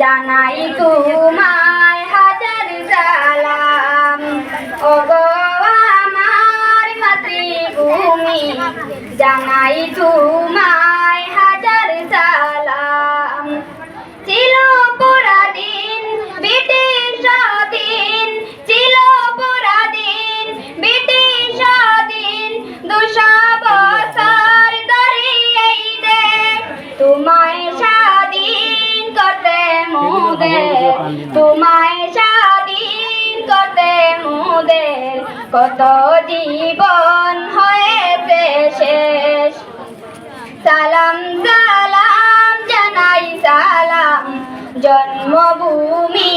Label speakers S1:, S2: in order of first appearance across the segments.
S1: জানাই তোমায় হাজার সালাম। ওগো আমার মাতৃভূমি, জানাই তোমায় হাজার সালাম। ছিল পুরাদিন ব্রিটিশ দিন, ছিল পুরাদিন ব্রিটিশ দিন, 200 বছর ধরে এই দেশ তোমায় স্বাধীন করতে মোদের, তোমায় স্বাধীন করতে মোদের কত জীবন হয়েছে শেষ। সালাম সালাম জানাই সালাম, জন্মভূমি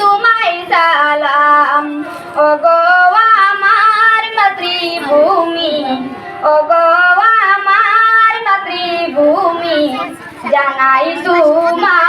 S1: তোমায় সালাম। ওগো আমার মাতৃভূমি, ওগো আমার মাতৃভূমি, জানাই তোমায়